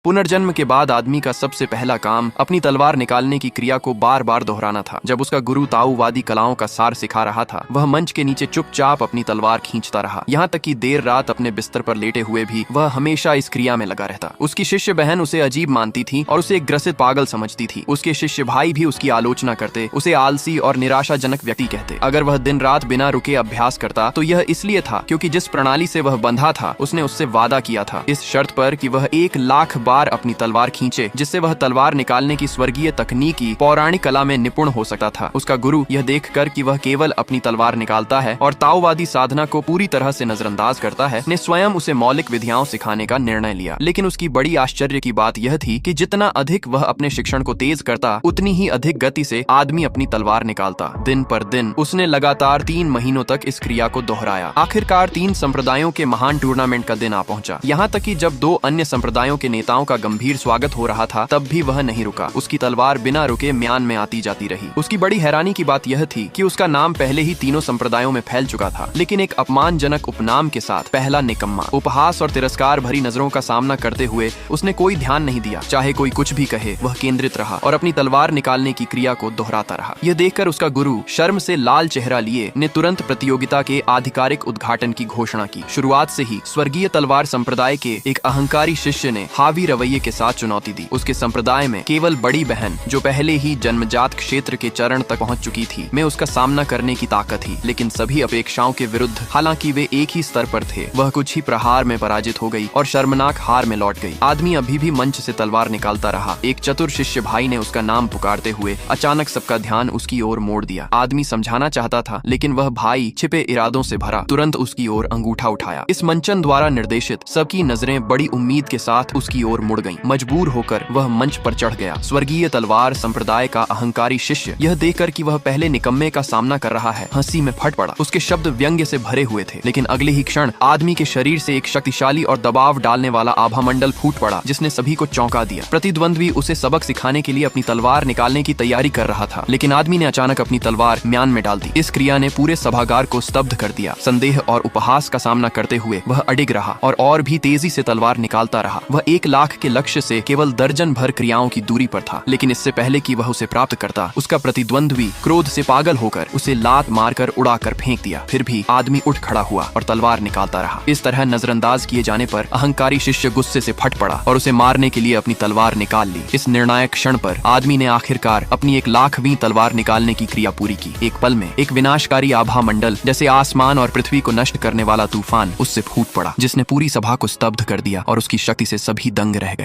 पुनर्जन्म के बाद आदमी का सबसे पहला काम अपनी तलवार निकालने की क्रिया को बार बार दोहराना था। जब उसका गुरु ताओवादी कलाओं का सार सिखा रहा था, वह मंच के नीचे चुपचाप अपनी तलवार खींचता रहा। यहाँ तक कि देर रात अपने बिस्तर पर लेटे हुए भी वह हमेशा इस क्रिया में लगा रहता। उसकी शिष्य बहन उसे अजीब मानती थी और उसे एक ग्रसित पागल समझती थी। उसके शिष्य भाई भी उसकी आलोचना करते, उसे आलसी और निराशाजनक व्यक्ति कहते। अगर वह दिन रात बिना रुके अभ्यास करता तो यह इसलिए था क्योंकि जिस प्रणाली से वह बंधा था उसने उससे वादा किया था, इस शर्त पर कि वह 1,00,000 बार अपनी तलवार खींचे, जिससे वह तलवार निकालने की स्वर्गीय तकनीकी पौराणिक कला में निपुण हो सकता था। उसका गुरु यह देखकर कि वह केवल अपनी तलवार निकालता है और ताओवादी साधना को पूरी तरह से नजरअंदाज करता है, ने स्वयं उसे मौलिक विधियां सिखाने का निर्णय लिया। लेकिन उसकी बड़ी आश्चर्य की बात यह थी कि जितना अधिक वह अपने शिक्षण को तेज करता, उतनी ही अधिक गति से आदमी अपनी तलवार निकालता। दिन पर दिन उसने लगातार 3 महीनों तक इस क्रिया को दोहराया। आखिरकार 3 संप्रदायों के महान टूर्नामेंट का दिन आ पहुंचा। यहाँ तक कि जब 2 अन्य संप्रदायों के नेताओं का गंभीर स्वागत हो रहा था, तब भी वह नहीं रुका। उसकी तलवार बिना रुके म्यान में आती जाती रही। उसकी बड़ी हैरानी की बात यह थी कि उसका नाम पहले ही तीनों संप्रदायों में फैल चुका था, लेकिन एक अपमानजनक उपनाम के साथ, पहला निकम्मा। उपहास और तिरस्कार भरी नजरों का सामना करते हुए उसने कोई ध्यान नहीं दिया। चाहे कोई कुछ भी कहे, वह केंद्रित रहा और अपनी तलवार निकालने की क्रिया को दोहराता रहा। यह देखकर उसका गुरु शर्म से लाल चेहरा लिए ने तुरंत प्रतियोगिता के आधिकारिक उद्घाटन की घोषणा की। शुरुआत से ही स्वर्गीय तलवार संप्रदाय के एक अहंकारी शिष्य ने हावी रवैये के साथ चुनौती दी। उसके संप्रदाय में केवल बड़ी बहन, जो पहले ही जन्मजात क्षेत्र के चरण तक पहुंच चुकी थी, में उसका सामना करने की ताकत थी। लेकिन सभी अपेक्षाओं के विरुद्ध, हालांकि वे एक ही स्तर पर थे, वह कुछ ही प्रहार में पराजित हो गई और शर्मनाक हार में लौट गई। आदमी अभी भी मंच से तलवार निकालता रहा। एक चतुर शिष्य भाई ने उसका नाम पुकारते हुए अचानक सबका ध्यान उसकी ओर मोड़ दिया। आदमी समझाना चाहता था, लेकिन वह भाई छिपे इरादों से भरा तुरंत उसकी ओर अंगूठा उठाया। इस मंचन द्वारा निर्देशित सबकी नजरें बड़ी उम्मीद के साथ उसकी ओर मुड़ गईं। मजबूर होकर वह मंच पर चढ़ गया। स्वर्गीय तलवार संप्रदाय का अहंकारी शिष्य यह देखकर कि वह पहले निकम्मे का सामना कर रहा है, हंसी में फट पड़ा। उसके शब्द व्यंग्य से भरे हुए थे, लेकिन अगले ही क्षण आदमी के शरीर से एक शक्तिशाली और दबाव डालने वाला आभामंडल फूट पड़ा, जिसने सभी को चौंका दिया। प्रतिद्वंद्वी उसे सबक सिखाने के लिए अपनी तलवार निकालने की तैयारी कर रहा था, लेकिन आदमी ने अचानक अपनी तलवार म्यान में डाल दी। इस क्रिया ने पूरे सभागार को स्तब्ध कर दिया। संदेह और उपहास का सामना करते हुए वह अडिग रहा और भी तेजी से तलवार निकालता रहा। वह 1,00,000 के लक्ष्य से केवल दर्जन भर क्रियाओं की दूरी पर था, लेकिन इससे पहले कि वह उसे प्राप्त करता, उसका प्रतिद्वंद्वी क्रोध से पागल होकर उसे लात मारकर उड़ाकर फेंक दिया। फिर भी आदमी उठ खड़ा हुआ और तलवार निकालता रहा। इस तरह नजरअंदाज किए जाने पर अहंकारी शिष्य गुस्से से फट पड़ा और उसे मारने के लिए अपनी तलवार निकाल ली। इस निर्णायक क्षण पर आदमी ने आखिरकार अपनी 1,00,000वीं तलवार निकालने की क्रिया पूरी की। एक पल में एक विनाशकारी आभा मंडल, जैसे आसमान और पृथ्वी को नष्ट करने वाला तूफान, उससे फूट पड़ा, जिसने पूरी सभा को स्तब्ध कर दिया और उसकी शक्ति से सभी दंग रह गए।